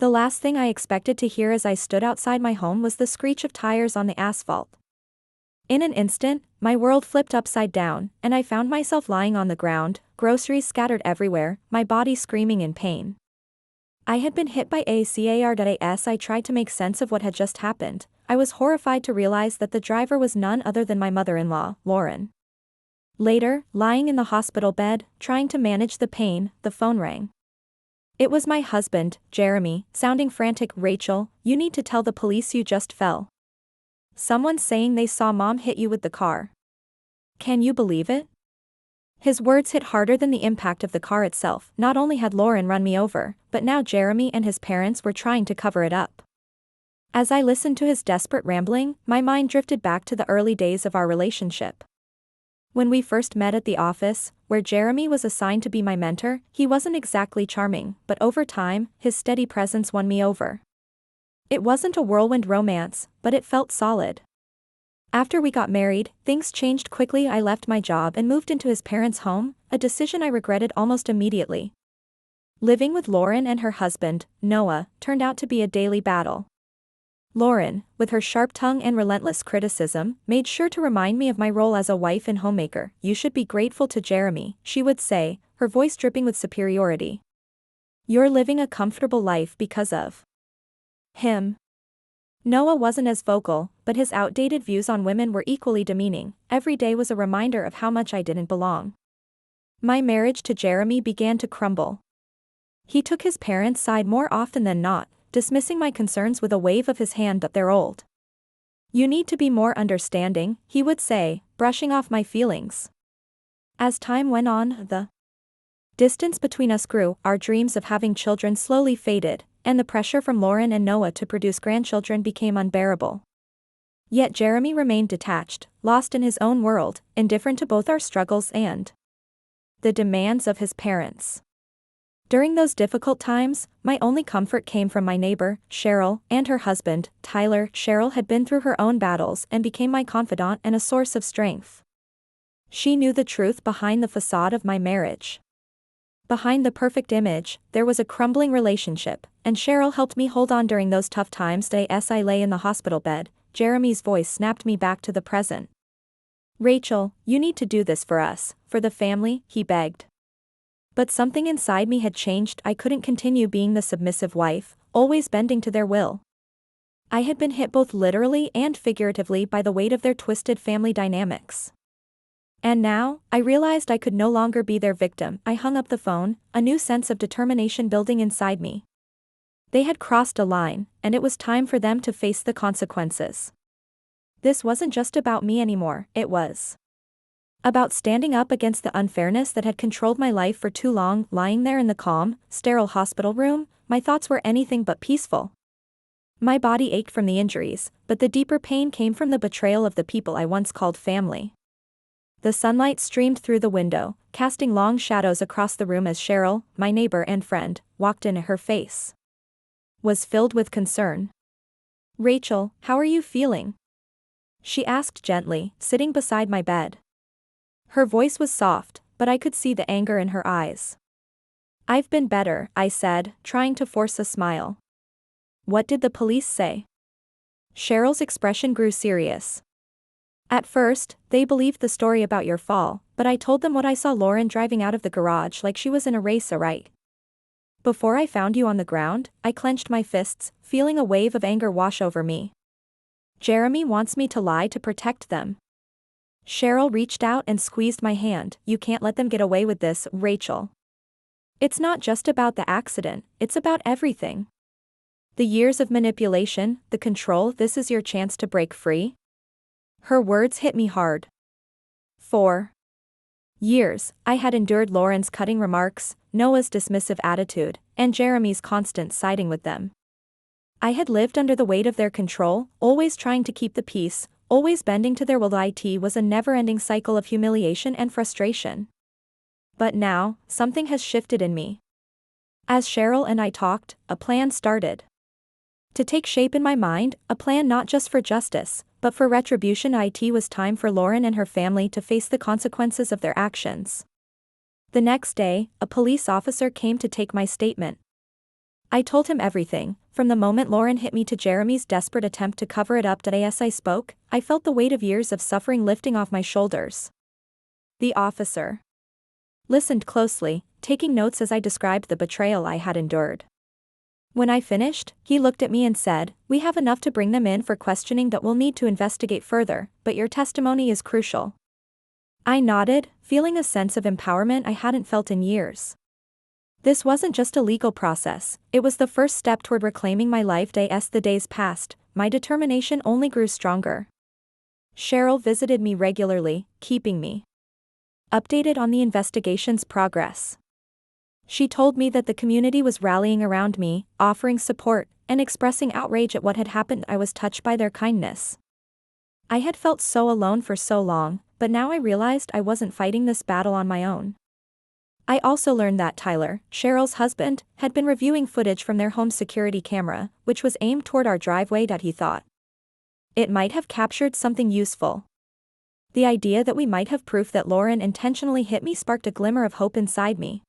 The last thing I expected to hear as I stood outside my home was the screech of tires on the asphalt. In an instant, my world flipped upside down, and I found myself lying on the ground, groceries scattered everywhere, my body screaming in pain. I had been hit by a car. As I tried to make sense of what had just happened, I was horrified to realize that the driver was none other than my mother-in-law, Lauren. Later, lying in the hospital bed, trying to manage the pain, the phone rang. It was my husband, Jeremy, sounding frantic. "Rachel, you need to tell the police you just fell. Someone's saying they saw Mom hit you with the car. Can you believe it?" His words hit harder than the impact of the car itself. Not only had Lauren run me over, but now Jeremy and his parents were trying to cover it up. As I listened to his desperate rambling, my mind drifted back to the early days of our relationship. When we first met at the office, where Jeremy was assigned to be my mentor, he wasn't exactly charming, but over time, his steady presence won me over. It wasn't a whirlwind romance, but it felt solid. After we got married, things changed quickly. I left my job and moved into his parents' home, a decision I regretted almost immediately. Living with Lauren and her husband, Noah, turned out to be a daily battle. Lauren, with her sharp tongue and relentless criticism, made sure to remind me of my role as a wife and homemaker. "You should be grateful to Jeremy," she would say, her voice dripping with superiority. "You're living a comfortable life because of him." Noah wasn't as vocal, but his outdated views on women were equally demeaning. Every day was a reminder of how much I didn't belong. My marriage to Jeremy began to crumble. He took his parents' side more often than not, dismissing my concerns with a wave of his hand. "They're old. You need to be more understanding," he would say, brushing off my feelings. As time went on, the distance between us grew, our dreams of having children slowly faded, and the pressure from Lauren and Noah to produce grandchildren became unbearable. Yet Jeremy remained detached, lost in his own world, indifferent to both our struggles and the demands of his parents. During those difficult times, my only comfort came from my neighbor, Cheryl, and her husband, Tyler. Cheryl had been through her own battles and became my confidant and a source of strength. She knew the truth behind the facade of my marriage. Behind the perfect image, there was a crumbling relationship, and Cheryl helped me hold on during those tough times. As I lay in the hospital bed, Jeremy's voice snapped me back to the present. "Rachel, you need to do this for us, for the family," he begged. But something inside me had changed. I couldn't continue being the submissive wife, always bending to their will. I had been hit both literally and figuratively by the weight of their twisted family dynamics. And now, I realized I could no longer be their victim. I hung up the phone, a new sense of determination building inside me. They had crossed a line, and it was time for them to face the consequences. This wasn't just about me anymore, it was about standing up against the unfairness that had controlled my life for too long. Lying there in the calm, sterile hospital room, my thoughts were anything but peaceful. My body ached from the injuries, but the deeper pain came from the betrayal of the people I once called family. The sunlight streamed through the window, casting long shadows across the room as Cheryl, my neighbor and friend, walked in. Her face was filled with concern. "Rachel, how are you feeling?" she asked gently, sitting beside my bed. Her voice was soft, but I could see the anger in her eyes. "I've been better," I said, trying to force a smile. "What did the police say?" Cheryl's expression grew serious. "At first, they believed the story about your fall, but I told them what I saw Lauren driving out of the garage like she was in a race. Right before I found you on the ground, I clenched my fists, feeling a wave of anger wash over me. Jeremy wants me to lie to protect them." Cheryl reached out and squeezed my hand. "You can't let them get away with this, Rachel. It's not just about the accident, it's about everything. The years of manipulation, the control. This is your chance to break free." Her words hit me hard. For years, I had endured Lauren's cutting remarks, Noah's dismissive attitude, and Jeremy's constant siding with them. I had lived under the weight of their control, always trying to keep the peace, always bending to their will. It was a never-ending cycle of humiliation and frustration. But now, something has shifted in me. As Cheryl and I talked, a plan started to take shape in my mind, a plan not just for justice, but for retribution. It was time for Lauren and her family to face the consequences of their actions. The next day, a police officer came to take my statement. I told him everything, from the moment Lauren hit me to Jeremy's desperate attempt to cover it up. As I spoke, I felt the weight of years of suffering lifting off my shoulders. The officer listened closely, taking notes as I described the betrayal I had endured. When I finished, he looked at me and said, "We have enough to bring them in for questioning that we'll need to investigate further, but your testimony is crucial." I nodded, feeling a sense of empowerment I hadn't felt in years. This wasn't just a legal process, it was the first step toward reclaiming my life. As the days passed, my determination only grew stronger. Cheryl visited me regularly, keeping me updated on the investigation's progress. She told me that the community was rallying around me, offering support, and expressing outrage at what had happened. I was touched by their kindness. I had felt so alone for so long, but now I realized I wasn't fighting this battle on my own. I also learned that Tyler, Cheryl's husband, had been reviewing footage from their home security camera, which was aimed toward our driveway. He thought it might have captured something useful. The idea that we might have proof that Lauren intentionally hit me sparked a glimmer of hope inside me.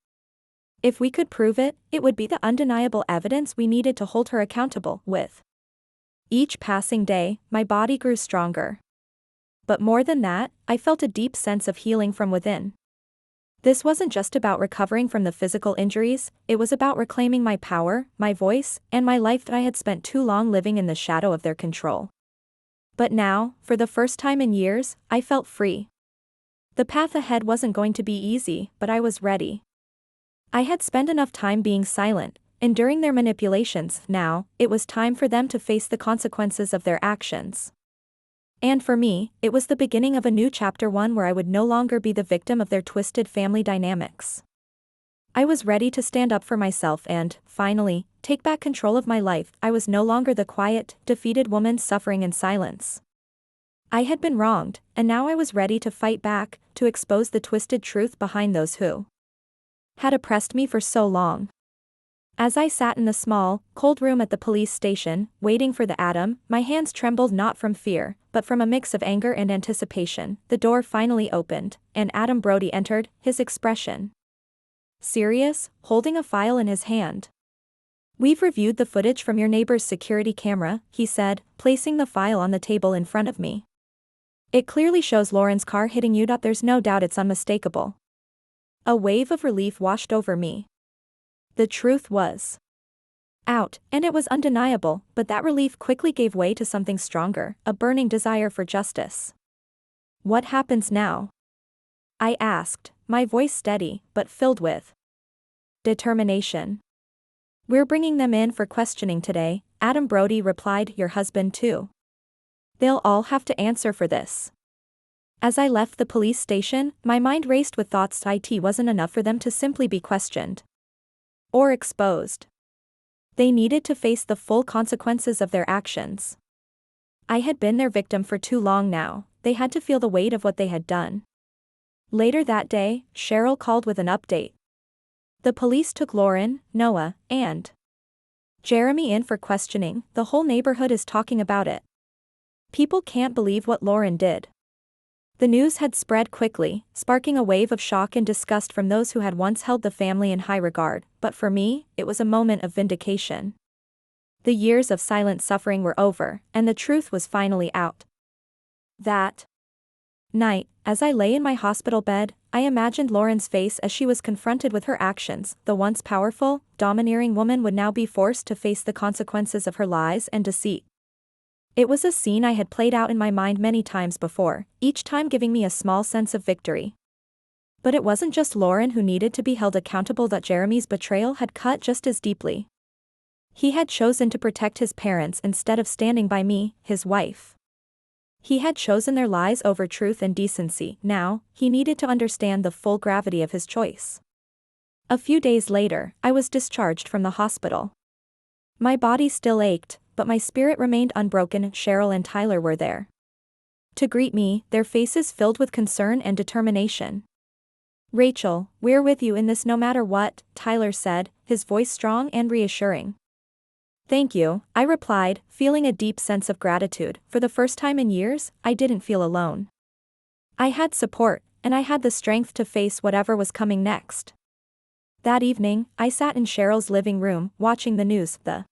If we could prove it, it would be the undeniable evidence we needed to hold her accountable. With each passing day, my body grew stronger. But more than that, I felt a deep sense of healing from within. This wasn't just about recovering from the physical injuries, it was about reclaiming my power, my voice, and my life that I had spent too long living in the shadow of their control. But now, for the first time in years, I felt free. The path ahead wasn't going to be easy, but I was ready. I had spent enough time being silent, enduring their manipulations. Now, it was time for them to face the consequences of their actions. And for me, it was the beginning of a new chapter, one where I would no longer be the victim of their twisted family dynamics. I was ready to stand up for myself and, finally, take back control of my life. I was no longer the quiet, defeated woman suffering in silence. I had been wronged, and now I was ready to fight back, to expose the twisted truth behind those who had oppressed me for so long. As I sat in the small, cold room at the police station, waiting for the Adam, my hands trembled not from fear, but from a mix of anger and anticipation. The door finally opened, and Adam Brody entered, his expression serious, holding a file in his hand. "We've reviewed the footage from your neighbor's security camera," he said, placing the file on the table in front of me. "It clearly shows Lauren's car hitting you. There's no doubt it's unmistakable." A wave of relief washed over me. The truth was out, and it was undeniable, but that relief quickly gave way to something stronger, a burning desire for justice. "What happens now?" I asked, my voice steady, but filled with determination. "We're bringing them in for questioning today," Adam Brody replied. "Your husband too. They'll all have to answer for this." As I left the police station, my mind raced with thoughts. It wasn't enough for them to simply be questioned or exposed. They needed to face the full consequences of their actions. I had been their victim for too long now, they had to feel the weight of what they had done. Later that day, Cheryl called with an update. The police took Lauren, Noah, and Jeremy in for questioning. "The whole neighborhood is talking about it. People can't believe what Lauren did." The news had spread quickly, sparking a wave of shock and disgust from those who had once held the family in high regard, but for me, it was a moment of vindication. The years of silent suffering were over, and the truth was finally out. That night, as I lay in my hospital bed, I imagined Lauren's face as she was confronted with her actions. The once powerful, domineering woman would now be forced to face the consequences of her lies and deceit. It was a scene I had played out in my mind many times before, each time giving me a small sense of victory. But it wasn't just Lauren who needed to be held accountable. That Jeremy's betrayal had cut just as deeply. He had chosen to protect his parents instead of standing by me, his wife. He had chosen their lies over truth and decency. Now, he needed to understand the full gravity of his choice. A few days later, I was discharged from the hospital. My body still ached, but my spirit remained unbroken. Cheryl and Tyler were there to greet me, their faces filled with concern and determination. "Rachel, we're with you in this no matter what," Tyler said, his voice strong and reassuring. "Thank you," I replied, feeling a deep sense of gratitude. For the first time in years, I didn't feel alone. I had support, and I had the strength to face whatever was coming next. That evening, I sat in Cheryl's living room, watching the news. The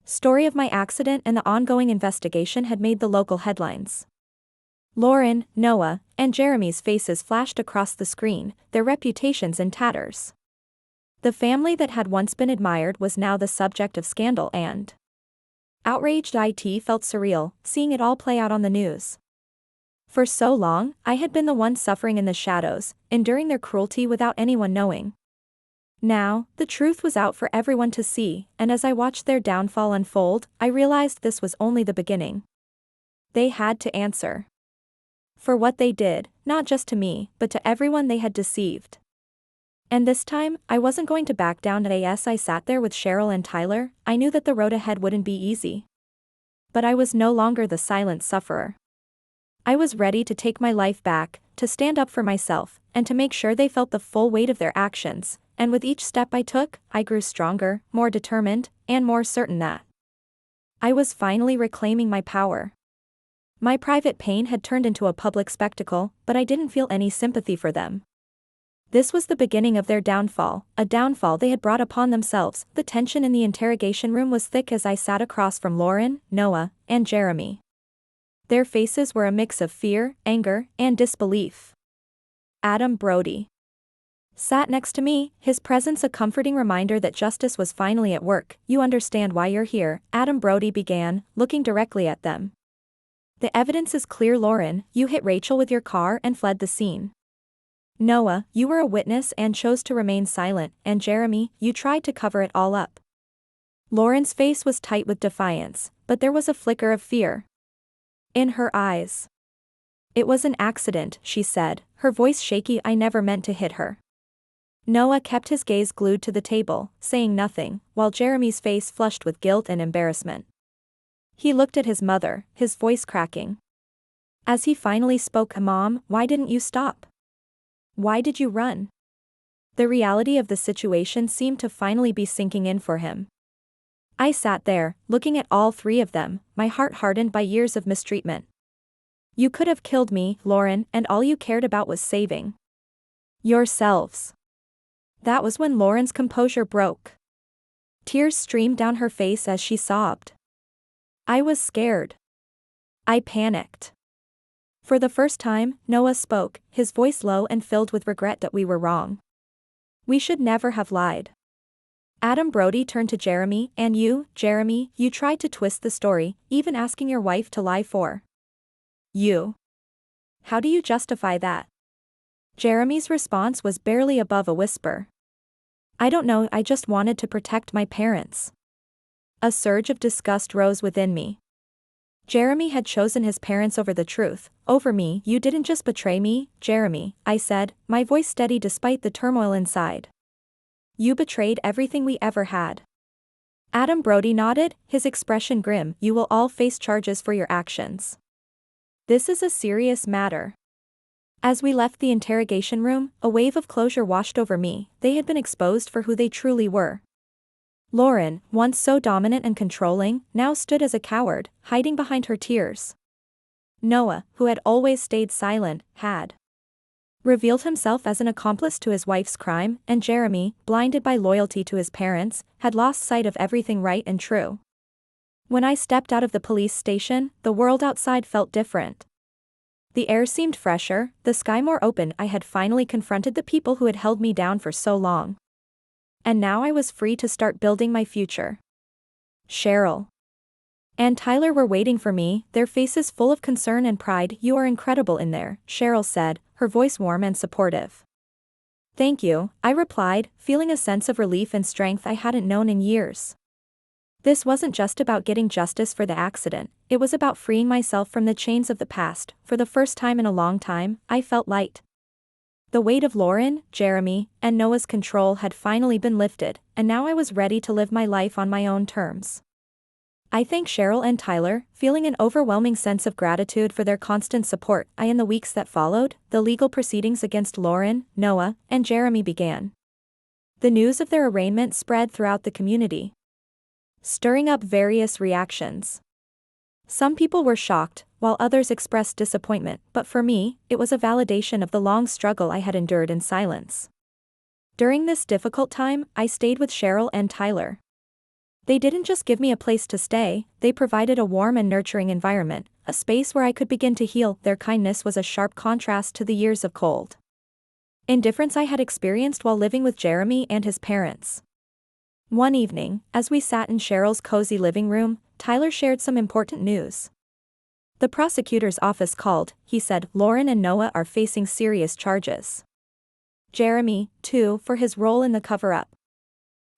story of my accident and the ongoing investigation had made the local headlines. Lauren, Noah, and Jeremy's faces flashed across the screen, their reputations in tatters. The family that had once been admired was now the subject of scandal and outraged. It felt surreal, seeing it all play out on the news. For so long, I had been the one suffering in the shadows, enduring their cruelty without anyone knowing. Now, the truth was out for everyone to see, and as I watched their downfall unfold, I realized this was only the beginning. They had to answer for what they did, not just to me, but to everyone they had deceived. And this time, I wasn't going to back down. As I sat there with Cheryl and Tyler, I knew that the road ahead wouldn't be easy. But I was no longer the silent sufferer. I was ready to take my life back, to stand up for myself, and to make sure they felt the full weight of their actions, and with each step I took, I grew stronger, more determined, and more certain that I was finally reclaiming my power. My private pain had turned into a public spectacle, but I didn't feel any sympathy for them. This was the beginning of their downfall, a downfall they had brought upon themselves. The tension in the interrogation room was thick as I sat across from Lauren, Noah, and Jeremy. Their faces were a mix of fear, anger, and disbelief. Adam Brody sat next to me, his presence a comforting reminder that justice was finally at work. "You understand why you're here," Adam Brody began, looking directly at them. "The evidence is clear. Lauren, you hit Rachel with your car and fled the scene. Noah, you were a witness and chose to remain silent, and Jeremy, you tried to cover it all up." Lauren's face was tight with defiance, but there was a flicker of fear in her eyes. "It was an accident," she said, her voice shaky. "I never meant to hit her." Noah kept his gaze glued to the table, saying nothing, while Jeremy's face flushed with guilt and embarrassment. He looked at his mother, his voice cracking. As he finally spoke, "Mom, why didn't you stop? Why did you run?" The reality of the situation seemed to finally be sinking in for him. I sat there, looking at all three of them, my heart hardened by years of mistreatment. "You could have killed me, Lauren, and all you cared about was saving yourselves." That was when Lauren's composure broke. Tears streamed down her face as she sobbed. I was scared. I panicked. For the first time, Noah spoke, his voice low and filled with regret that we were wrong. "We should never have lied." Adam Brody turned to Jeremy, "And you, Jeremy, you tried to twist the story, even asking your wife to lie for you. How do you justify that?" Jeremy's response was barely above a whisper. "I don't know, I just wanted to protect my parents." A surge of disgust rose within me. Jeremy had chosen his parents over the truth, over me. "You didn't just betray me, Jeremy," I said, my voice steady despite the turmoil inside. "You betrayed everything we ever had." Adam Brody nodded, his expression grim. "You will all face charges for your actions. This is a serious matter." As we left the interrogation room, a wave of closure washed over me. They had been exposed for who they truly were. Lauren, once so dominant and controlling, now stood as a coward, hiding behind her tears. Noah, who had always stayed silent, had revealed himself as an accomplice to his wife's crime, and Jeremy, blinded by loyalty to his parents, had lost sight of everything right and true. When I stepped out of the police station, the world outside felt different. The air seemed fresher, the sky more open. I had finally confronted the people who had held me down for so long. And now I was free to start building my future. Cheryl and Tyler were waiting for me, their faces full of concern and pride. "You are incredible in there," Cheryl said, her voice warm and supportive. "Thank you," I replied, feeling a sense of relief and strength I hadn't known in years. This wasn't just about getting justice for the accident, it was about freeing myself from the chains of the past. For the first time in a long time, I felt light. The weight of Lauren, Jeremy, and Noah's control had finally been lifted, and now I was ready to live my life on my own terms. I thanked Cheryl and Tyler, feeling an overwhelming sense of gratitude for their constant support. In the weeks that followed, the legal proceedings against Lauren, Noah, and Jeremy began. The news of their arraignment spread throughout the community, stirring up various reactions. Some people were shocked, while others expressed disappointment, but for me, it was a validation of the long struggle I had endured in silence. During this difficult time, I stayed with Cheryl and Tyler. They didn't just give me a place to stay, they provided a warm and nurturing environment, a space where I could begin to heal. Their kindness was a sharp contrast to the years of cold indifference I had experienced while living with Jeremy and his parents. One evening, as we sat in Cheryl's cozy living room, Tyler shared some important news. The prosecutor's office called, he said. Lauren and Noah are facing serious charges. Jeremy, too, for his role in the cover-up.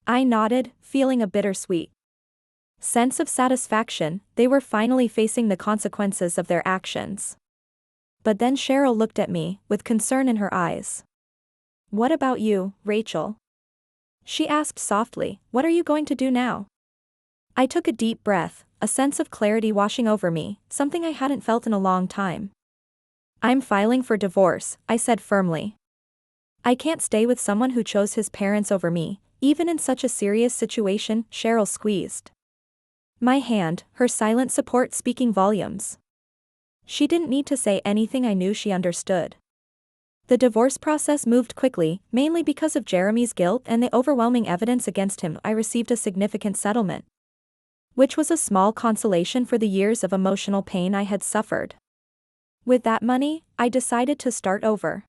I nodded, feeling a bittersweet sense of satisfaction. They were finally facing the consequences of their actions. But then Cheryl looked at me, with concern in her eyes. "What about you, Rachel?" she asked softly. "What are you going to do now?" I took a deep breath, a sense of clarity washing over me, something I hadn't felt in a long time. "I'm filing for divorce," I said firmly. "I can't stay with someone who chose his parents over me, even in such a serious situation." Cheryl squeezed my hand, her silent support speaking volumes. She didn't need to say anything, I knew she understood. The divorce process moved quickly, mainly because of Jeremy's guilt and the overwhelming evidence against him. I received a significant settlement, which was a small consolation for the years of emotional pain I had suffered. With that money, I decided to start over.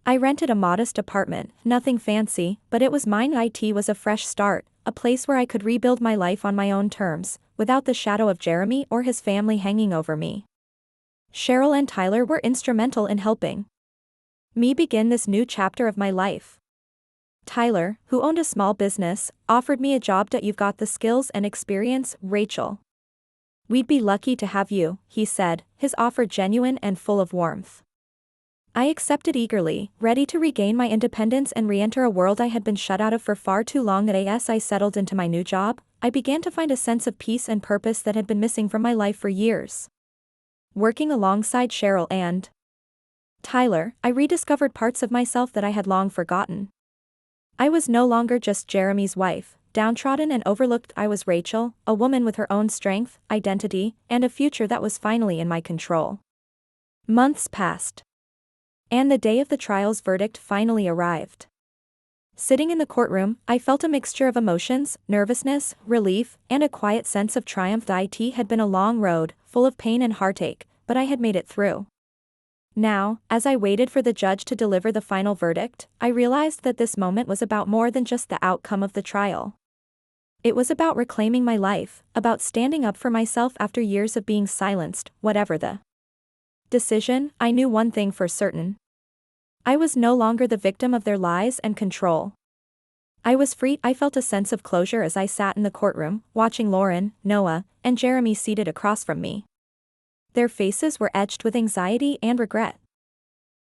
I rented a modest apartment, nothing fancy, but it was mine. It was a fresh start, a place where I could rebuild my life on my own terms, without the shadow of Jeremy or his family hanging over me. Cheryl and Tyler were instrumental in helping me begin this new chapter of my life. Tyler, who owned a small business, offered me a job. "You've got the skills and experience, Rachel. We'd be lucky to have you," he said, his offer genuine and full of warmth. I accepted eagerly, ready to regain my independence and re-enter a world I had been shut out of for far too long. As I settled into my new job, I began to find a sense of peace and purpose that had been missing from my life for years. Working alongside Cheryl and Tyler, I rediscovered parts of myself that I had long forgotten. I was no longer just Jeremy's wife, downtrodden and overlooked. I was Rachel, a woman with her own strength, identity, and a future that was finally in my control. Months passed, and the day of the trial's verdict finally arrived. Sitting in the courtroom, I felt a mixture of emotions, nervousness, relief, and a quiet sense of triumph. It had been a long road, full of pain and heartache, but I had made it through. Now, as I waited for the judge to deliver the final verdict, I realized that this moment was about more than just the outcome of the trial. It was about reclaiming my life, about standing up for myself after years of being silenced. Whatever the decision, I knew one thing for certain. I was no longer the victim of their lies and control. I was free. I felt a sense of closure as I sat in the courtroom, watching Lauren, Noah, and Jeremy seated across from me. Their faces were etched with anxiety and regret.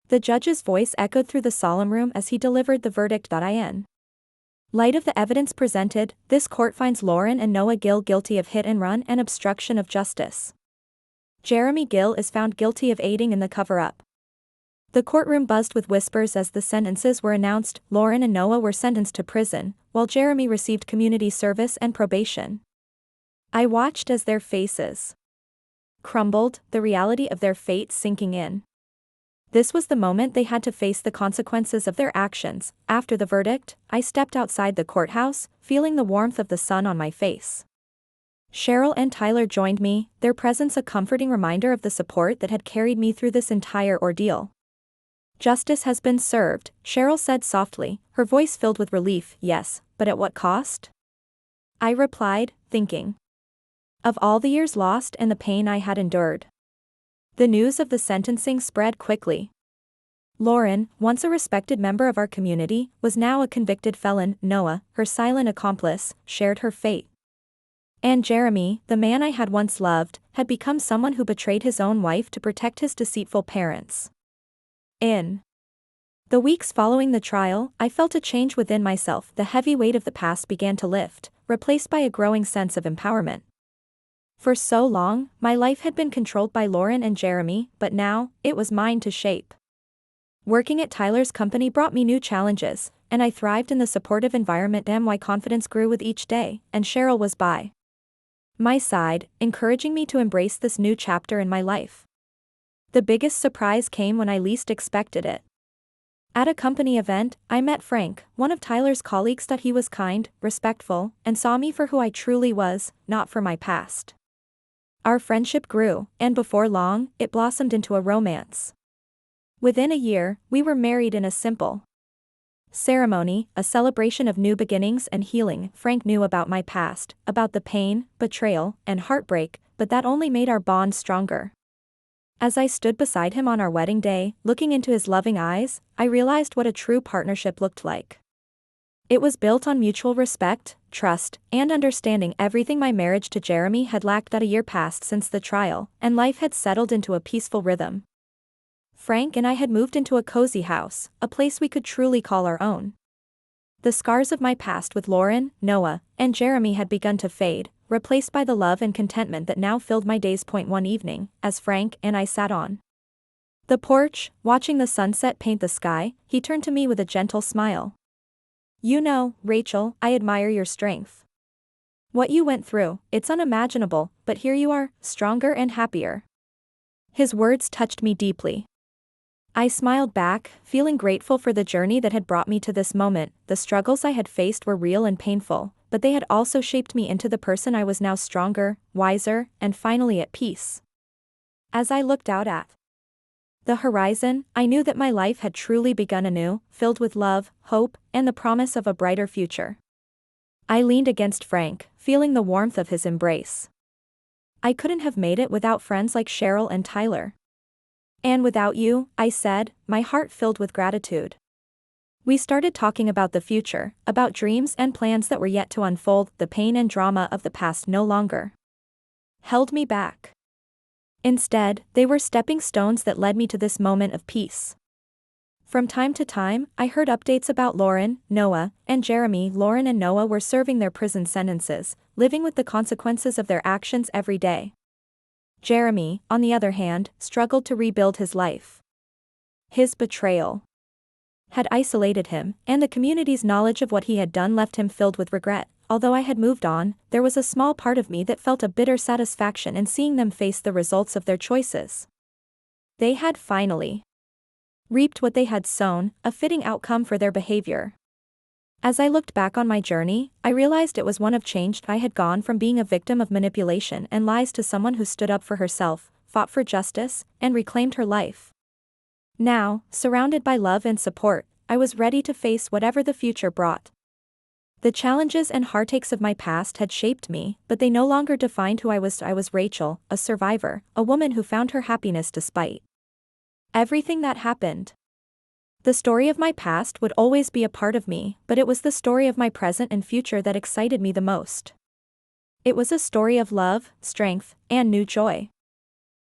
The judge's voice echoed through the solemn room as he delivered the verdict. In light of the evidence presented, this court finds Lauren and Noah Gill guilty of hit and run and obstruction of justice. Jeremy Gill is found guilty of aiding in the cover-up. The courtroom buzzed with whispers as the sentences were announced. Lauren and Noah were sentenced to prison, while Jeremy received community service and probation. I watched as their faces crumbled, the reality of their fate sinking in. This was the moment they had to face the consequences of their actions. After the verdict, I stepped outside the courthouse, feeling the warmth of the sun on my face. Cheryl and Tyler joined me, their presence a comforting reminder of the support that had carried me through this entire ordeal. "Justice has been served," Cheryl said softly, her voice filled with relief. "Yes, but at what cost?" I replied, thinking of all the years lost and the pain I had endured. The news of the sentencing spread quickly. Lauren, once a respected member of our community, was now a convicted felon. Noah, her silent accomplice, shared her fate. And Jeremy, the man I had once loved, had become someone who betrayed his own wife to protect his deceitful parents. In the weeks following the trial, I felt a change within myself. The heavy weight of the past began to lift, replaced by a growing sense of empowerment. For so long, my life had been controlled by Lauren and Jeremy, but now, it was mine to shape. Working at Tyler's company brought me new challenges, and I thrived in the supportive environment. My confidence grew with each day, and Cheryl was by my side, encouraging me to embrace this new chapter in my life. The biggest surprise came when I least expected it. At a company event, I met Frank, one of Tyler's colleagues. That he was kind, respectful, and saw me for who I truly was, not for my past. Our friendship grew, and before long, it blossomed into a romance. Within a year, we were married in a simple ceremony, a celebration of new beginnings and healing. Frank knew about my past, about the pain, betrayal, and heartbreak, but that only made our bond stronger. As I stood beside him on our wedding day, looking into his loving eyes, I realized what a true partnership looked like. It was built on mutual respect, trust, and understanding. Everything my marriage to Jeremy had lacked. That a year passed since the trial, and life had settled into a peaceful rhythm. Frank and I had moved into a cozy house, a place we could truly call our own. The scars of my past with Lauren, Noah, and Jeremy had begun to fade, replaced by the love and contentment that now filled my days. One evening, as Frank and I sat on the porch, watching the sunset paint the sky, he turned to me with a gentle smile. "You know, Rachel, I admire your strength. What you went through, it's unimaginable, but here you are, stronger and happier." His words touched me deeply. I smiled back, feeling grateful for the journey that had brought me to this moment. The struggles I had faced were real and painful, but they had also shaped me into the person I was now, stronger, wiser, and finally at peace. As I looked out at the horizon, I knew that my life had truly begun anew, filled with love, hope, and the promise of a brighter future. I leaned against Frank, feeling the warmth of his embrace. I couldn't have made it without friends like Cheryl and Tyler. "And without you," I said, my heart filled with gratitude. We started talking about the future, about dreams and plans that were yet to unfold. The pain and drama of the past no longer held me back. Instead, they were stepping stones that led me to this moment of peace. From time to time, I heard updates about Lauren, Noah, and Jeremy. Lauren and Noah were serving their prison sentences, living with the consequences of their actions every day. Jeremy, on the other hand, struggled to rebuild his life. His betrayal had isolated him, and the community's knowledge of what he had done left him filled with regret. Although I had moved on, there was a small part of me that felt a bitter satisfaction in seeing them face the results of their choices. They had finally reaped what they had sown, a fitting outcome for their behavior. As I looked back on my journey, I realized it was one of change. I had gone from being a victim of manipulation and lies to someone who stood up for herself, fought for justice, and reclaimed her life. Now, surrounded by love and support, I was ready to face whatever the future brought. The challenges and heartaches of my past had shaped me, but they no longer defined who I was. I was Rachel, a survivor, a woman who found her happiness despite everything that happened. The story of my past would always be a part of me, but it was the story of my present and future that excited me the most. It was a story of love, strength, and new joy.